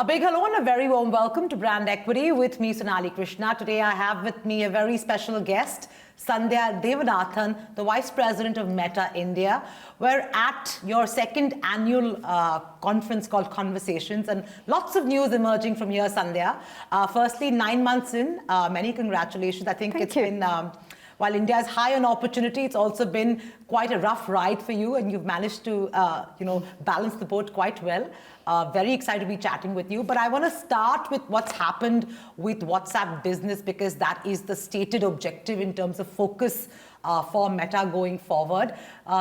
A big hello and a very warm welcome to Brand Equity with me, Sonali Krishna. Today I have with me a very special guest, Sandhya Devanathan, the Vice President of Meta India. We're at your second annual conference called Conversations, and lots of news emerging from here, Sandhya. Firstly, 9 months in, many congratulations. I think it's been, while India is high on opportunity, it's also been quite a rough ride for you, and you've managed to, balance the boat quite well. Very excited to be chatting with you. But I want to start with what's happened with WhatsApp Business, because that is the stated objective in terms of focus for Meta going forward.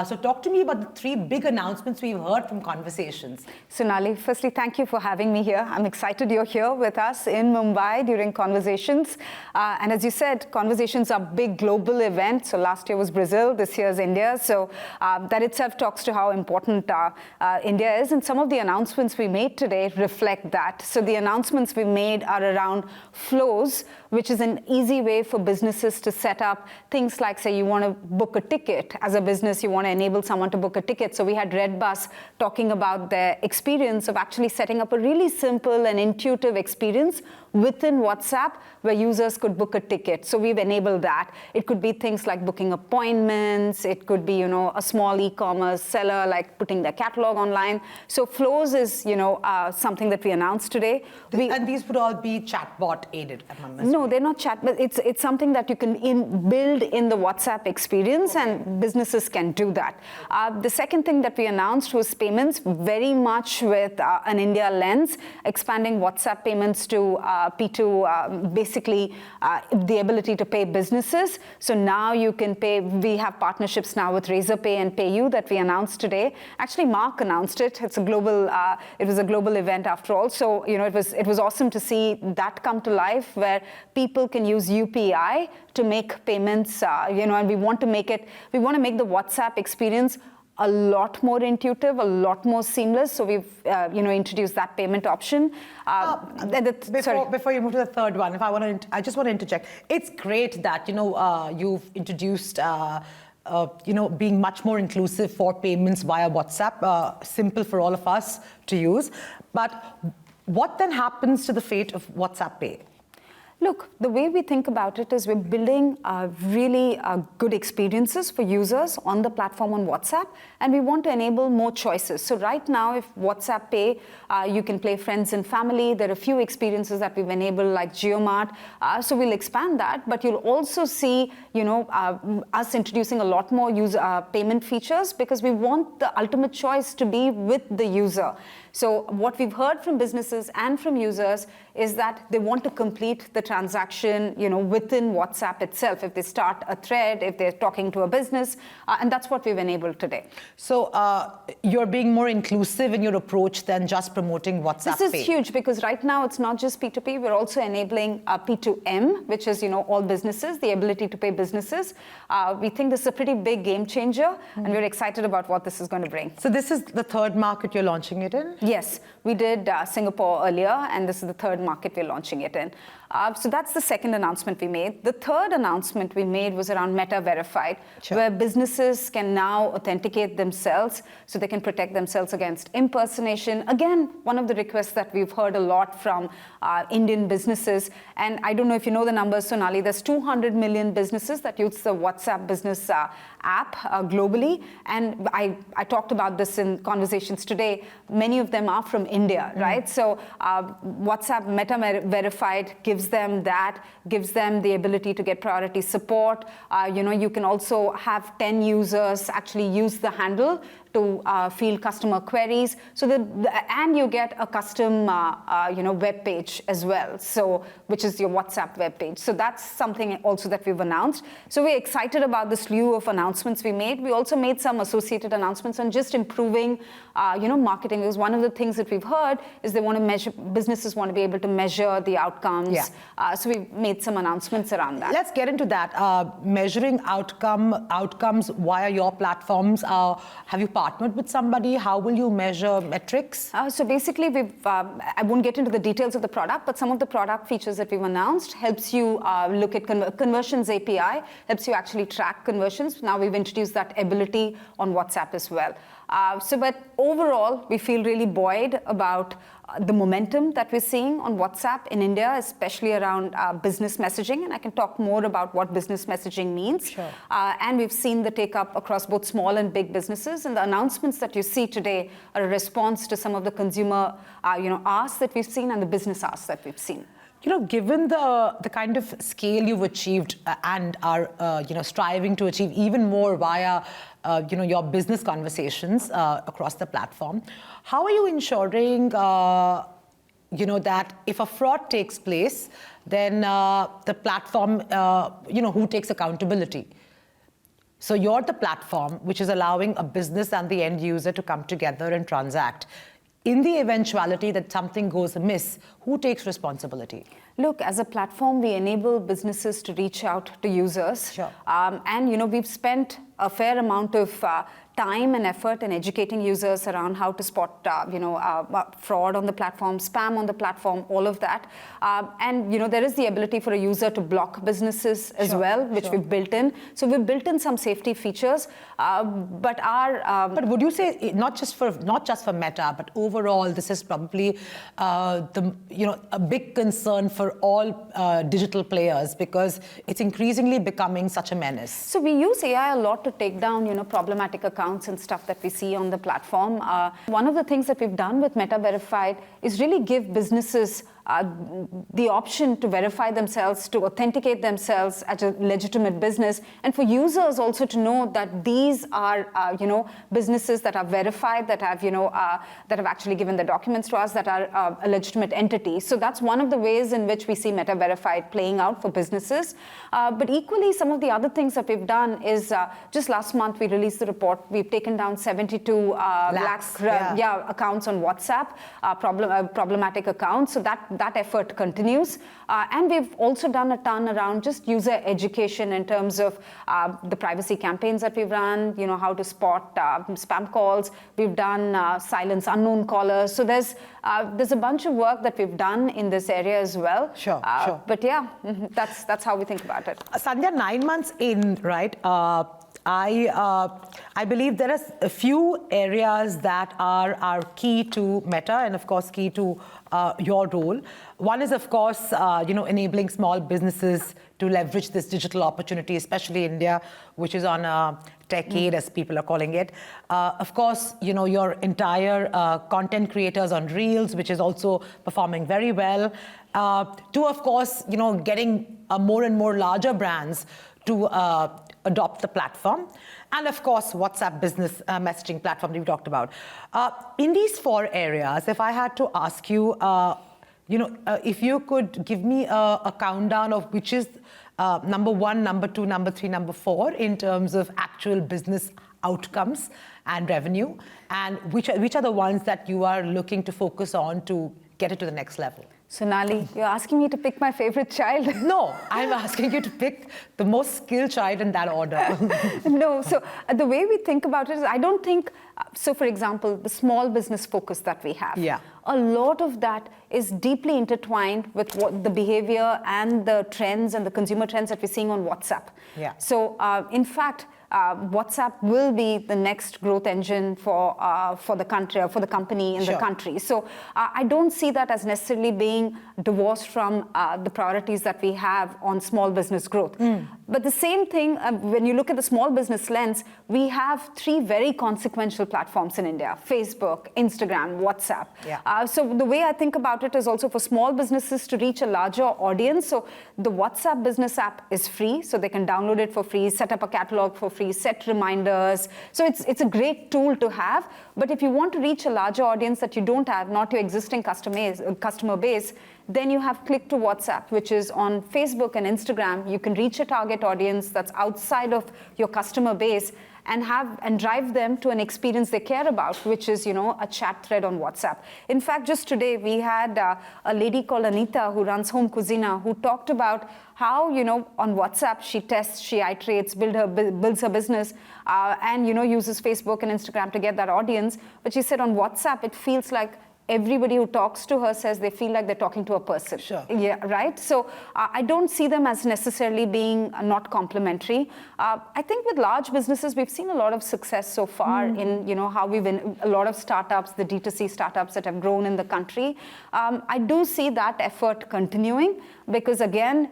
So talk to me about the three big announcements we've heard from Conversations. Sonali, firstly, thank you for having me here. I'm excited you're here with us in Mumbai during Conversations. And as you said, Conversations are a big global event. So last year was Brazil, this year is India. So that itself talks to how important India is. And some of the announcements we made today reflect that. So the announcements we made are around flows, which is an easy way for businesses to set up things like, say, you want to book a ticket. As a business, you want to enable someone to book a ticket. So we had Redbus talking about their experience of actually setting up a really simple and intuitive experience within WhatsApp where users could book a ticket. So we've enabled that. It could be things like booking appointments. It could be, a small e-commerce seller like putting their catalog online. So flows is, something that we announced today. And these would all be chatbot aided, if I'm mistaken. No, they're not chat, but it's something that you can build in the WhatsApp experience, and businesses can do that. The second thing that we announced was payments, very much with an India lens, expanding WhatsApp payments to P2, basically the ability to pay businesses. So now you can pay. We have partnerships now with Razorpay and PayU that we announced today. Actually, Mark announced it. It's a global. It was a global event after all. So it was awesome to see that come to life, where people can use UPI to make payments. And we want to make the WhatsApp experience a lot more intuitive, a lot more seamless. So we've, introduced that payment option. Before you move to the third one, I just want to interject. It's great that you've introduced. Being much more inclusive for payments via WhatsApp, simple for all of us to use. But what then happens to the fate of WhatsApp Pay? Look, the way we think about it is we're building really good experiences for users on the platform on WhatsApp, and we want to enable more choices. So right now, if WhatsApp Pay, you can play friends and family. There are a few experiences that we've enabled, like JioMart. So we'll expand that, but you'll also see, us introducing a lot more user payment features, because we want the ultimate choice to be with the user. So what we've heard from businesses and from users is that they want to complete the transaction, within WhatsApp itself. If they start a thread, if they're talking to a business, and that's what we've enabled today. So you're being more inclusive in your approach than just promoting WhatsApp Pay. This is huge, because right now it's not just P2P. We're also enabling P2M, which is, all businesses, the ability to pay businesses. We think this is a pretty big game changer, and we're excited about what this is going to bring. So this is the third market you're launching it in? Yes, we did Singapore earlier, and this is the third market we're launching it in. So that's the second announcement we made. The third announcement we made was around Meta Verified, where businesses can now authenticate themselves so they can protect themselves against impersonation. Again, one of the requests that we've heard a lot from Indian businesses, and I don't know if you know the numbers, Sonali, there's 200 million businesses that use the WhatsApp Business app globally, and I talked about this in Conversations today. Many of them are from India, right? So WhatsApp Meta Verified gives them the ability to get priority support. You can also have 10 users actually use the handle to field customer queries. And you get a custom, web page as well. So, which is your WhatsApp web page. So that's something also that we've announced. So we're excited about the slew of announcements we made. We also made some associated announcements on just improving, marketing. Because one of the things that we've heard is they want to measure, businesses want to be able to measure the outcomes. Yeah. So we've made some announcements around that. Let's get into that. Measuring outcomes via your platforms. Have you partnered with somebody? How will you measure metrics? So basically, I won't get into the details of the product, but some of the product features that we've announced helps you look at Conversions API, helps you actually track conversions. Now we've introduced that ability on WhatsApp as well. But overall, we feel really buoyed about the momentum that we're seeing on WhatsApp in India, especially around business messaging, and I can talk more about what business messaging means. Sure. And we've seen the take-up across both small and big businesses, and the announcements that you see today are a response to some of the consumer asks that we've seen and the business asks that we've seen. Given the kind of scale you've achieved and are striving to achieve even more via your business conversations across the platform, how are you ensuring that if a fraud takes place, then the platform who takes accountability? So you're the platform which is allowing a business and the end user to come together and transact. In the eventuality that something goes amiss, who takes responsibility? Look, as a platform, we enable businesses to reach out to users. Sure. And we've spent a fair amount of time and effort in educating users around how to spot fraud on the platform, spam on the platform, all of that. And there is the ability for a user to block businesses as well, which we've built in. So we've built in some safety features, but our... But would you say not just for Meta, but overall, this is probably a big concern for all digital players because it's increasingly becoming such a menace? So we use AI a lot to take down problematic accounts and stuff that we see on the platform. One of the things that we've done with Meta Verified is really give businesses the option to verify themselves, to authenticate themselves as a legitimate business, and for users also to know that these are, businesses that are verified, that have, that have actually given the documents to us, that are a legitimate entity. So that's one of the ways in which we see Meta Verified playing out for businesses. But equally, some of the other things that we've done is just last month we released the report. We've taken down 72 lakh accounts on WhatsApp, problematic accounts. So that effort continues. And we've also done a ton around just user education in terms of the privacy campaigns that we've run, how to spot spam calls. We've done silence unknown callers. So there's a bunch of work that we've done in this area as well. Sure. But yeah, that's how we think about it. Sandhya, 9 months in, right? I believe there are a few areas that are key to Meta and, of course, key to your role. One is, of course, enabling small businesses to leverage this digital opportunity, especially India, which is on a techade, as people are calling it. Of course, your entire content creators on Reels, which is also performing very well. To, of course, getting more and more larger brands to adopt the platform. And of course, WhatsApp business messaging platform that we talked about. In these 4 areas, if I had to ask you, if you could give me a countdown of which is number 1, number 2, number 3, number 4 in terms of actual business outcomes and revenue, and which are the ones that you are looking to focus on to get it to the next level? Sonali, you're asking me to pick my favorite child? No, I'm asking you to pick the most skilled child in that order. No, so the way we think about it is I don't think, so for example, the small business focus that we have, a lot of that is deeply intertwined with what the behavior and the trends and the consumer trends that we're seeing on WhatsApp. So in fact, WhatsApp will be the next growth engine for the country, for the company in the country. So I don't see that as necessarily being divorced from the priorities that we have on small business growth. But the same thing, when you look at the small business lens, we have 3 very consequential platforms in India: Facebook, Instagram, WhatsApp. So the way I think about it is also for small businesses to reach a larger audience. So the WhatsApp business app is free, so they can download it for free, set up a catalog for free, set reminders. So it's a great tool to have. But if you want to reach a larger audience that you don't have, not your existing customer base, then you have Click to WhatsApp, which is on Facebook and Instagram. You can reach a target audience that's outside of your customer base and drive them to an experience they care about, which is, a chat thread on WhatsApp. In fact, just today we had a lady called Anita who runs Home Cuisina, who talked about how, on WhatsApp she tests, she iterates, builds her business, and uses Facebook and Instagram to get that audience. But she said on WhatsApp it feels like everybody who talks to her says they feel like they're talking to a person. Sure. Yeah, right? So I don't see them as necessarily being not complementary. I think with large businesses, we've seen a lot of success so far in, how we've been, a lot of startups, the D2C startups that have grown in the country. I do see that effort continuing because again,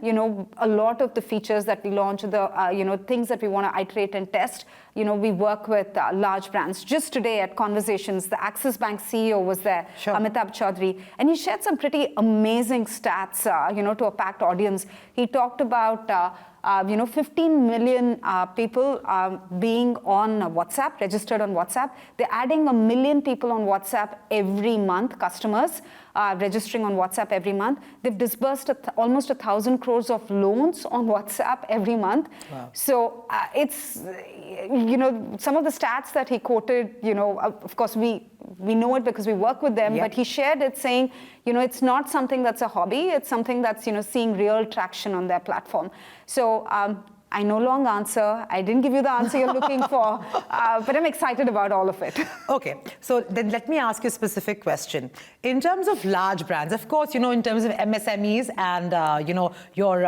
a lot of the features that we launch, the, things that we want to iterate and test, we work with large brands. Just today at Conversations, the Axis Bank CEO was there, Sure. Amitabh Chaudhry, and he shared some pretty amazing stats, to a packed audience. He talked about 15 million people being on WhatsApp, registered on WhatsApp. They're adding 1 million people on WhatsApp every month, customers registering on WhatsApp every month. They've disbursed almost 1,000 crores of loans on WhatsApp every month. Wow. So it's, some of the stats that he quoted, of course, we know it because we work with them, Yep. but he shared it saying, it's not something that's a hobby, it's something that's, seeing real traction on their platform. So I know long answer. I didn't give you the answer you're looking for, but I'm excited about all of it. Okay, so then let me ask you a specific question. In terms of large brands, of course, in terms of MSMEs and, your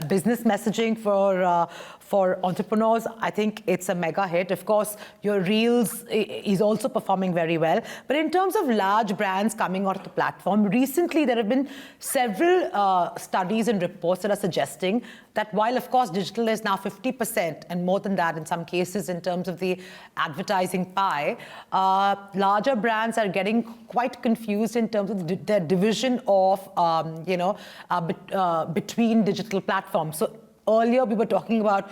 business messaging for entrepreneurs, I think it's a mega hit. Of course, your Reels is also performing very well. But in terms of large brands coming onto the platform, recently there have been several studies and reports that are suggesting that while, of course, digital is now 50% and more than that in some cases in terms of the advertising pie, larger brands are getting quite confused in terms of their division of, between digital platforms. So earlier we were talking about,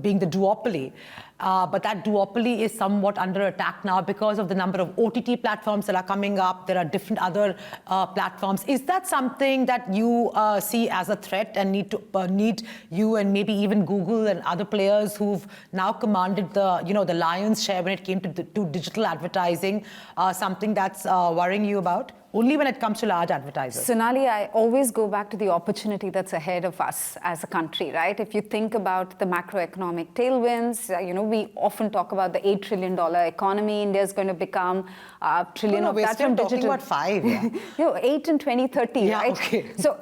being the duopoly. But that duopoly is somewhat under attack now because of the number of OTT platforms that are coming up. There are different other platforms. Is that something that you see as a threat and need you and maybe even Google and other players who've now commanded the lion's share when it came to digital advertising, something that's worrying you about? Only when it comes to large advertisers. Sonali, I always go back to the opportunity that's ahead of us as a country, right? If you think about the macroeconomic tailwinds, we often talk about the $8 trillion economy. India is going to become a trillion of that from digital. We're talking about 5. Yeah. 8 in 2030, yeah, right? Okay. So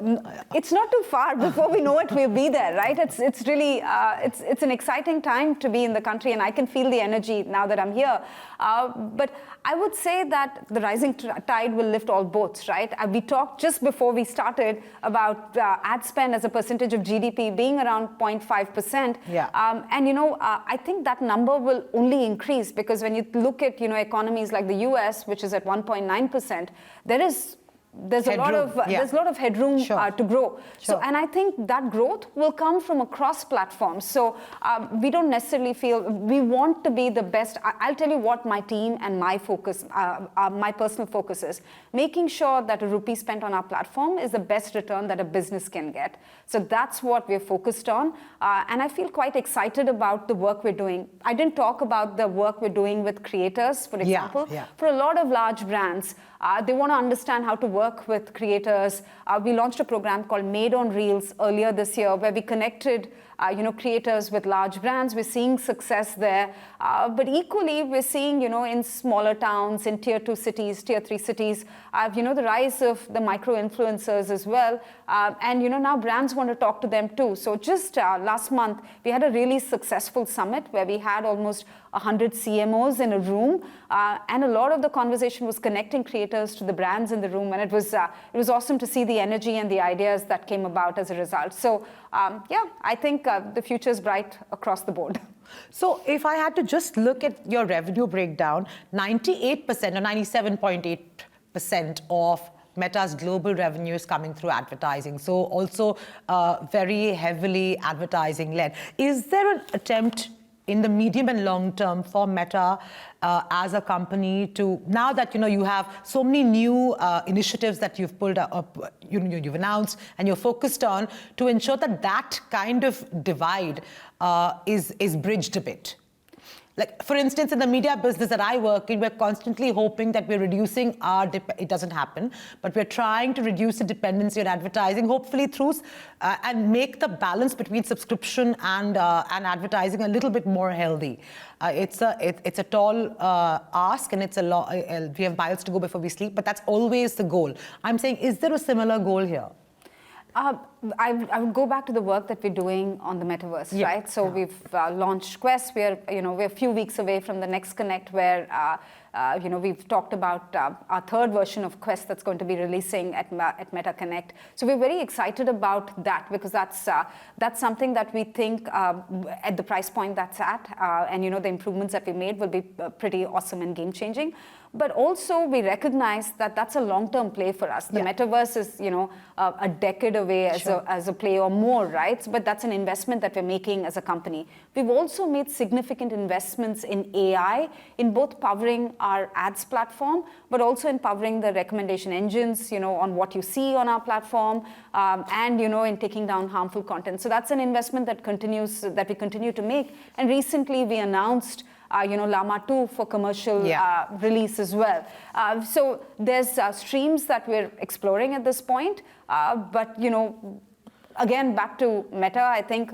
it's not too far. Before we know it, we'll be there, right? It's really, it's an exciting time to be in the country, and I can feel the energy now that I'm here. But I would say that the rising tide will lift all boats, right? We talked just before we started about ad spend as a percentage of GDP being around 0.5%. Yeah. And I think that number will only increase because when you look at economies like the US, which is at 1.9%, there's a lot of headroom Sure. to grow. Sure. So, and I think that growth will come from across platforms. So we don't necessarily feel we want to be the best. I'll tell you what my team and my focus, my personal focus is, making sure that a rupee spent on our platform is the best return that a business can get. So that's what we're focused on. And I feel quite excited about the work we're doing. I didn't talk about the work we're doing with creators, for example. Yeah. For a lot of large brands, they want to understand how to work with creators. We launched a program called Made on Reels earlier this year, where we connected creators with large brands. We're seeing success there. But equally, we're seeing, in smaller towns, in tier 2 cities, tier 3 cities, the rise of the micro-influencers as well. And, now brands want to talk to them too. So just last month, we had a really successful summit where we had almost 100 CMOs in a room. And a lot of the conversation was connecting creators to the brands in the room. And it was awesome to see the energy and the ideas that came about as a result. So, I think the future is bright across the board. So if I had to just look at your revenue breakdown, 98% or 97.8% of Meta's global revenue is coming through advertising. So also very heavily advertising led. Is there an attempt in the medium and long term for Meta as a company to, now that you have so many new initiatives that you've pulled up, you've announced and you're focused on, to ensure that that kind of divide is bridged a bit? like, for instance, in the media business that I work in, we're constantly hoping that we're reducing our, it doesn't happen, but we're trying to reduce the dependency on advertising, hopefully through, and make the balance between subscription and advertising a little bit more healthy. It's a tall ask, and it's a lot, we have miles to go before we sleep, but that's always the goal. I'm saying, is there a similar goal here? I would go back to the work that we're doing on the metaverse, right? So we've launched Quest. We're a few weeks away from the next Connect, where we've talked about our third version of Quest that's going to be releasing at Meta Connect. So we're very excited about that, because that's something that we think at the price point that's at, and the improvements that we made will be pretty awesome and game changing. But also we recognize that that's a long-term play for us. The metaverse is, a decade away as a play or more, right? But that's an investment that we're making as a company. We've also made significant investments in AI, in both powering our ads platform, but also in powering the recommendation engines, on what you see on our platform, and, in taking down harmful content. So that's an investment that we continue to make. And recently we announced Llama 2 for commercial release as well. So there's streams that we're exploring at this point, but again, back to Meta, I think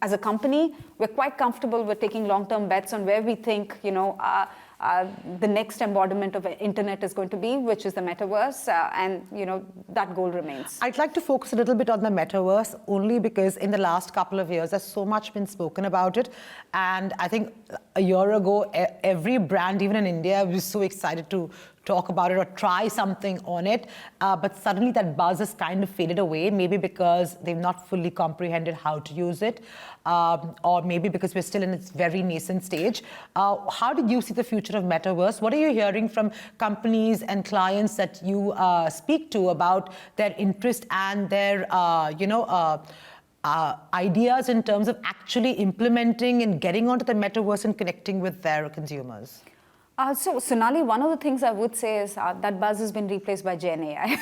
as a company, we're quite comfortable with taking long-term bets on where we think the next embodiment of internet is going to be, which is the metaverse, and that goal remains. I'd like to focus a little bit on the metaverse, only because in the last couple of years, there's so much been spoken about it. And I think a year ago, every brand, even in India, was so excited to talk about it or try something on it. But suddenly that buzz has kind of faded away, maybe because they've not fully comprehended how to use it, or maybe because we're still in its very nascent stage. How did you see the future of metaverse? What are you hearing from companies and clients that you speak to about their interest and their, ideas in terms of actually implementing and getting onto the metaverse and connecting with their consumers? So, Sonali, one of the things I would say is that buzz has been replaced by Gen AI.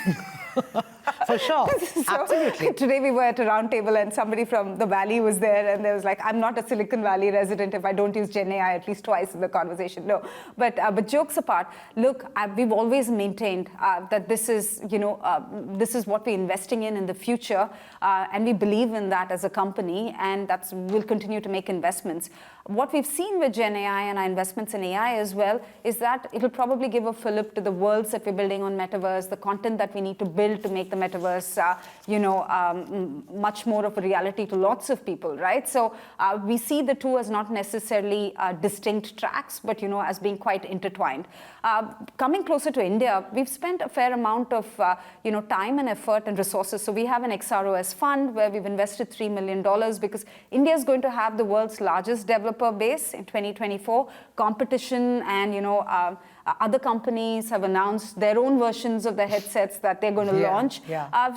For sure, absolutely. Today we were at a round table and somebody from the Valley was there, and there was like, I'm not a Silicon Valley resident if I don't use Gen AI at least twice in the conversation. No, but jokes apart, look, we've always maintained that this is, this is what we're investing in the future, and we believe in that as a company, and we'll continue to make investments. What we've seen with Gen AI and our investments in AI as well is that it'll probably give a fillip to the worlds that we're building on metaverse, the content that we need to build to make the metaverse, much more of a reality to lots of people, right? So we see the two as not necessarily distinct tracks, but as being quite intertwined. Coming closer to India, we've spent a fair amount of time and effort and resources. So we have an XROS fund where we've invested $3 million because India is going to have the world's largest developer base in 2024. Competition and other companies have announced their own versions of the headsets that they're going to launch.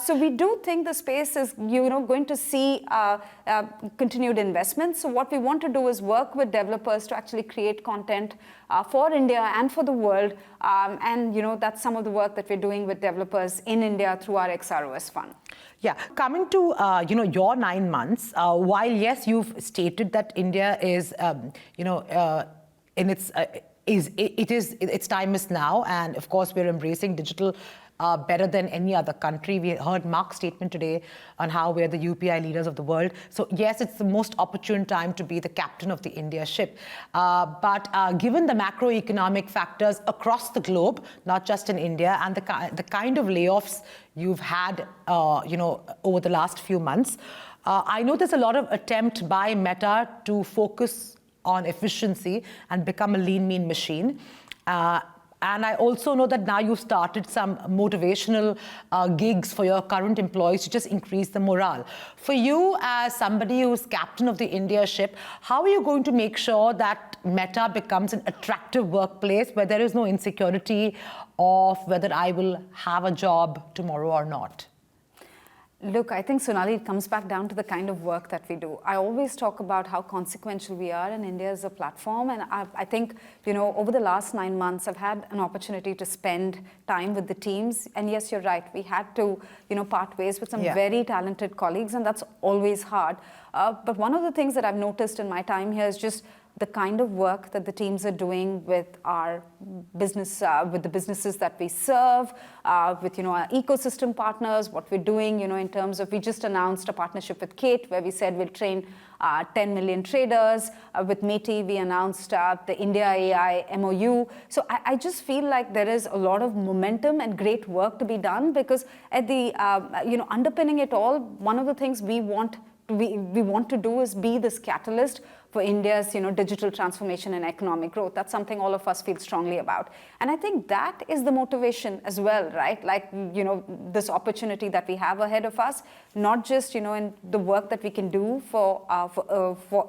So we do think the space is going to see continued investments. So what we want to do is work with developers to actually create content for India and for the world. And that's some of the work that we're doing with developers in India through our XROS fund. Yeah, coming to your 9 months, while yes, you've stated that India is in its its time is now, and of course we're embracing digital better than any other country. We heard Mark's statement today on how we're the UPI leaders of the world. So yes, it's the most opportune time to be the captain of the India ship. But given the macroeconomic factors across the globe, not just in India, and the kind of layoffs you've had, over the last few months, I know there's a lot of attempt by Meta to focus on efficiency and become a lean, mean machine. And I also know that now you've started some motivational gigs for your current employees to just increase the morale. For you, as somebody who's captain of the India ship, how are you going to make sure that Meta becomes an attractive workplace where there is no insecurity of whether I will have a job tomorrow or not? Look, I think, Sonali, it comes back down to the kind of work that we do. I always talk about how consequential we are in India as a platform. And I think, over the last 9 months, I've had an opportunity to spend time with the teams. And yes, you're right. We had to, part ways with some very talented colleagues, and that's always hard. But one of the things that I've noticed in my time here is just the kind of work that the teams are doing with our business, with the businesses that we serve, with our ecosystem partners, what we're doing, in terms of, we just announced a partnership with Kate where we said we'll train 10 million traders. With METI, we announced the India AI MOU. So I just feel like there is a lot of momentum and great work to be done, because at the, underpinning it all, one of the things we want to do is be this catalyst for India's, digital transformation and economic growth. That's something all of us feel strongly about. And I think that is the motivation as well, right? Like, this opportunity that we have ahead of us, not just, in the work that we can do for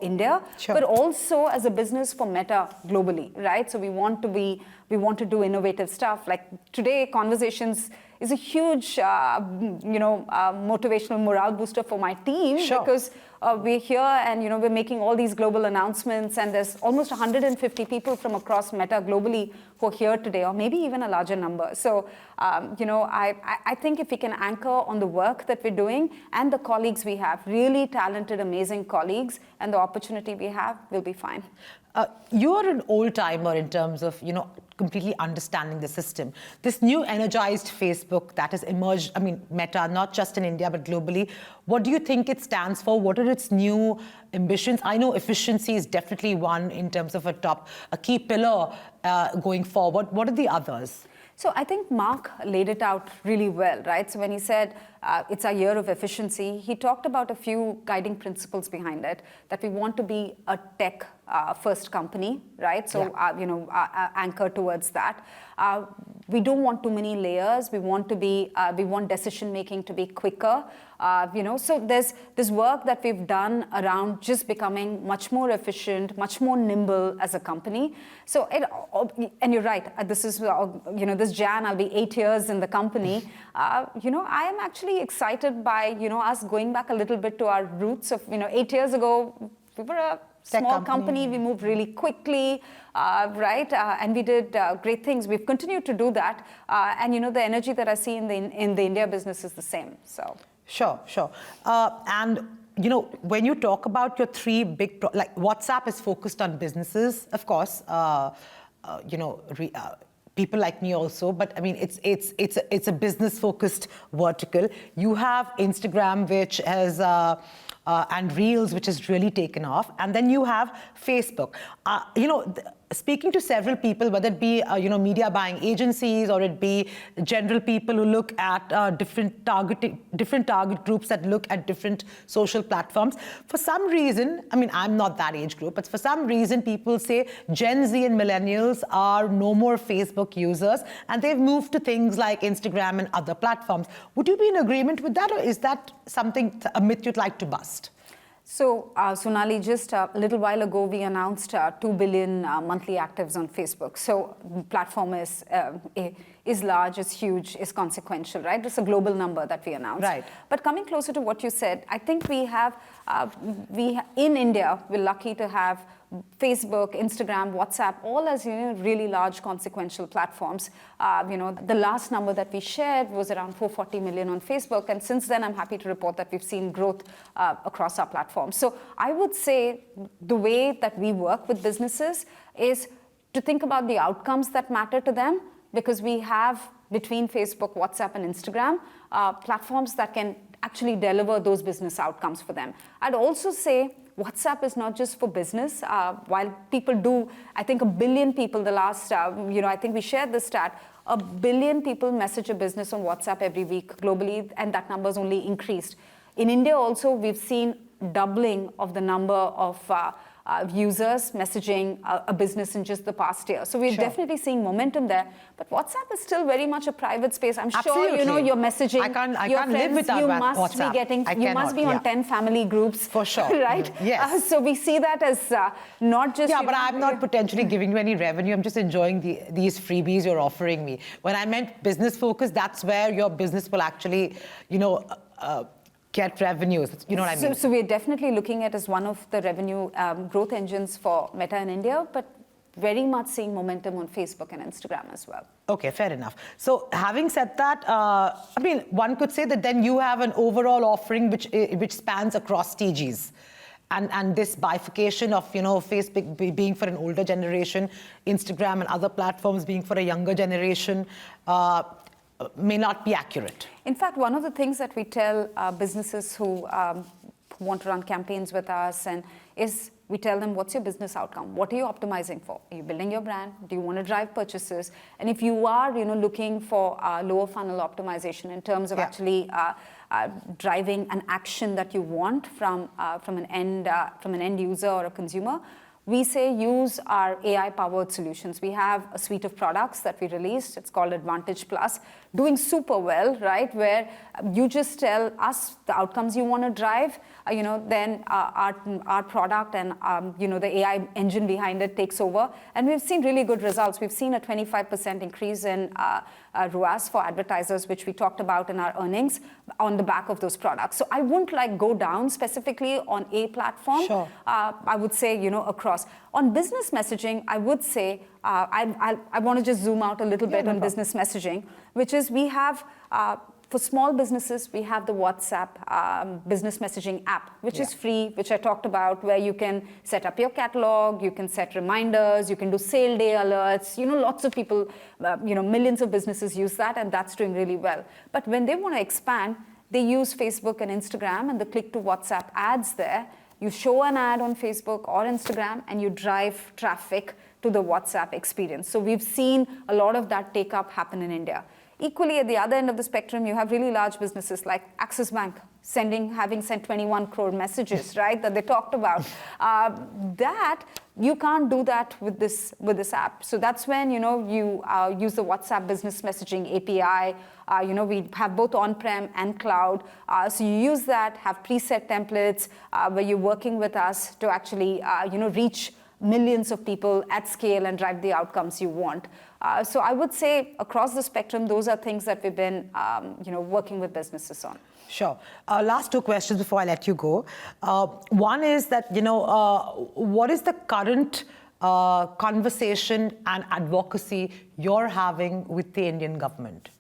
India, Sure. but also as a business for Meta globally, right? So we want to do innovative stuff. Like today, Conversations is a huge, motivational morale booster for my team. Sure. Because we're here and we're making all these global announcements, and there's almost 150 people from across Meta globally who are here today, or maybe even a larger number. So, I think if we can anchor on the work that we're doing and the colleagues we have, really talented, amazing colleagues, and the opportunity we have, we'll be fine. You're an old-timer in terms of, completely understanding the system. This new energized Facebook that has emerged, Meta, not just in India, but globally, what do you think it stands for? What are its new ambitions? I know efficiency is definitely one in terms of a key pillar going forward. What are the others? So I think Mark laid it out really well, right? So when he said it's our year of efficiency, he talked about a few guiding principles behind it, that we want to be a tech first company, right? So, anchor towards that. We don't want too many layers. We want decision making to be quicker. So there's this work that we've done around just becoming much more efficient, much more nimble as a company. So, and you're right, this is, this Jan, I'll be 8 years in the company. I am actually excited by, us going back a little bit to our roots of, 8 years ago, we were a small company. We moved really quickly, right? And we did great things. We've continued to do that. And, the energy that I see in the India business is the same, so. Sure. And, when you talk about your three big, like WhatsApp is focused on businesses, of course, people like me also, but it's a business-focused vertical. You have Instagram, which has and Reels, which has really taken off, and then you have Facebook. Speaking to several people, whether it be media buying agencies or it be general people who look at different target groups that look at different social platforms. For some reason, I'm not that age group, but for some reason people say Gen Z and millennials are no more Facebook users and they've moved to things like Instagram and other platforms. Would you be in agreement with that, or is that a myth you'd like to bust? So, Sonali, just a little while ago, we announced 2 billion monthly actives on Facebook. So, the platform is large, is huge, is consequential, right? It's a global number that we announced. Right. But coming closer to what you said, I think we have, in India, we're lucky to have Facebook, Instagram, WhatsApp, all as really large consequential platforms. The last number that we shared was around 440 million on Facebook, and since then I'm happy to report that we've seen growth across our platforms. So I would say the way that we work with businesses is to think about the outcomes that matter to them, because we have between Facebook, WhatsApp, and Instagram platforms that can actually deliver those business outcomes for them. I'd also say WhatsApp is not just for business. While people do, I think 1 billion people the last, I think we shared this stat, 1 billion people message a business on WhatsApp every week globally, and that number's only increased. In India also, we've seen doubling of the number of users messaging a business in just the past year. So we're definitely seeing momentum there. But WhatsApp is still very much a private space. I'm sure you're messaging. I can't friends, live without WhatsApp. You must be on 10 family groups. For sure. Right? Yes. So we see that as not just... Yeah, but I'm not potentially giving you any revenue. I'm just enjoying these freebies you're offering me. When I meant business focus, that's where your business will actually, get revenues. You know what I mean? So we're definitely looking at as one of the revenue growth engines for Meta in India, but very much seeing momentum on Facebook and Instagram as well. Okay, fair enough. So having said that, one could say that then you have an overall offering which spans across TGs. and this bifurcation of, Facebook being for an older generation, Instagram and other platforms being for a younger generation, may not be accurate. In fact, one of the things that we tell businesses who want to run campaigns with us is we tell them, what's your business outcome? What are you optimizing for? Are you building your brand? Do you want to drive purchases? And if you are, looking for lower funnel optimization in terms of actually driving an action that you want from an end user or a consumer, we say use our AI-powered solutions. We have a suite of products that we released. It's called Advantage Plus, doing super well, right? Where you just tell us the outcomes you want to drive, then our product and the AI engine behind it takes over, and we've seen really good results. We've seen a 25% increase in ROAS for advertisers, which we talked about in our earnings, on the back of those products. So I wouldn't go down specifically on a platform. Sure. I would say across. On business messaging, I would say I want to just zoom out a little bit on business messaging, which is we have. For small businesses, we have the WhatsApp business messaging app, which is free, which I talked about, where you can set up your catalog, you can set reminders, you can do sale day alerts. Lots of people, millions of businesses use that, and that's doing really well. But when they want to expand, they use Facebook and Instagram and the click to WhatsApp ads there. You show an ad on Facebook or Instagram, and you drive traffic to the WhatsApp experience. So we've seen a lot of that take up happen in India. Equally, at the other end of the spectrum, you have really large businesses like Axis Bank having sent 21 crore messages, right, that they talked about. That you can't do that with this app. So that's when you use the WhatsApp business messaging API. We have both on-prem and cloud. So you use that, have preset templates where you're working with us to actually reach millions of people at scale and drive the outcomes you want. So I would say across the spectrum, those are things that we've been working with businesses on. Sure. Last two questions before I let you go. One is that, what is the current conversation and advocacy you're having with the Indian government?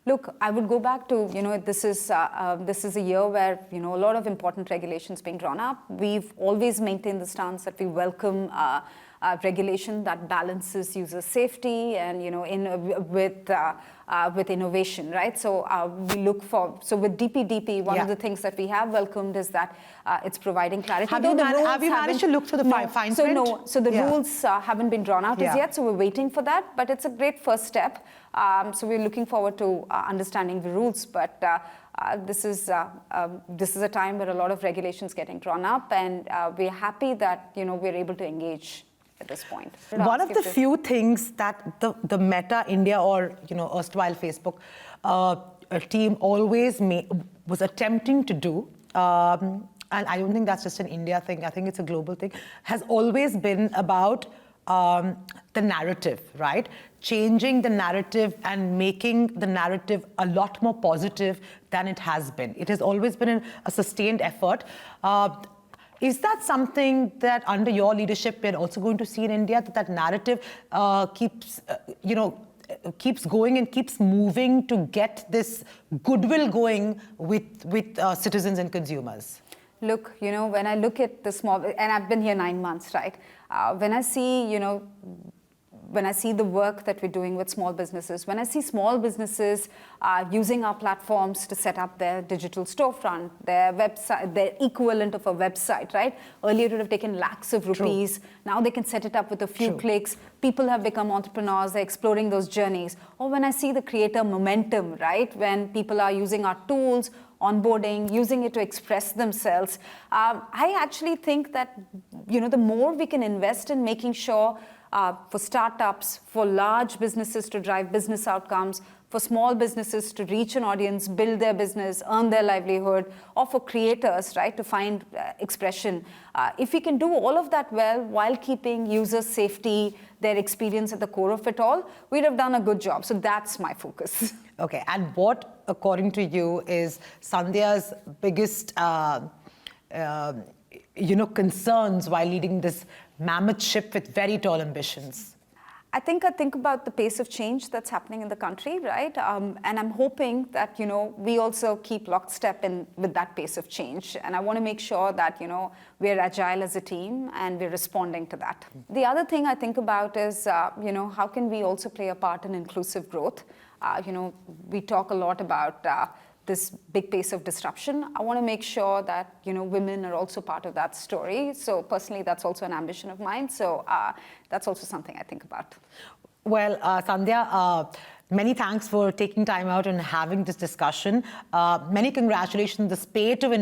Look, I would go back to, this is a year where, a lot of important regulations being drawn up. We've always maintained the stance that we welcome regulation that balances user safety and, with innovation, right? So with DPDP, one of the things that we have welcomed is that it's providing clarity. Have you managed to look through the fine print? So the rules haven't been drawn out as yet, so we're waiting for that, but it's a great first step. So we're looking forward to understanding the rules, but this is a time where a lot of regulations getting drawn up, and we're happy that we're able to engage at this point. One of the few things that the Meta India or erstwhile Facebook team always was attempting to do, and I don't think that's just an India thing, I think it's a global thing, has always been about the narrative, right? Changing the narrative and making the narrative a lot more positive than it has been. It has always been a sustained effort. Is that something that under your leadership we're also going to see in India, that narrative keeps going and keeps moving to get this goodwill going with citizens and consumers? Look, when I look at the small, and I've been here 9 months, right? When I see, when I see the work that we're doing with small businesses, when I see small businesses using our platforms to set up their digital storefront, their website, their equivalent of a website, right? Earlier it would have taken lakhs of rupees. True. Now they can set it up with a few clicks. People have become entrepreneurs, they're exploring those journeys. Or when I see the creator momentum, right? When people are using our tools, onboarding, using it to express themselves. I actually think that, the more we can invest in making sure for startups, for large businesses to drive business outcomes, for small businesses to reach an audience, build their business, earn their livelihood, or for creators, right, to find expression. If we can do all of that well while keeping user safety, their experience at the core of it all, we'd have done a good job. So that's my focus. Okay, and what, according to you, is Sandhya's biggest concerns while leading this mammoth ship with very tall ambitions? I think about the pace of change that's happening in the country, right? And I'm hoping that, we also keep lockstep with that pace of change. And I want to make sure that, we're agile as a team and we're responding to that. The other thing I think about is, how can we also play a part in inclusive growth? We talk a lot about this big pace of disruption. I want to make sure that women are also part of that story. So personally, that's also an ambition of mine. So that's also something I think about. Well, Sandhya, many thanks for taking time out and having this discussion. Many congratulations, the spate of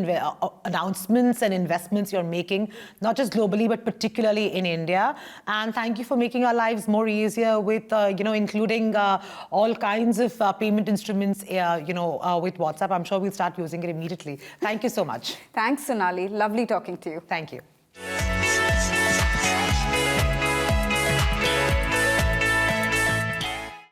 announcements and investments you're making, not just globally, but particularly in India. And thank you for making our lives more easier with, including all kinds of payment instruments, with WhatsApp. I'm sure we'll start using it immediately. Thank you so much. Thanks, Sonali. Lovely talking to you. Thank you.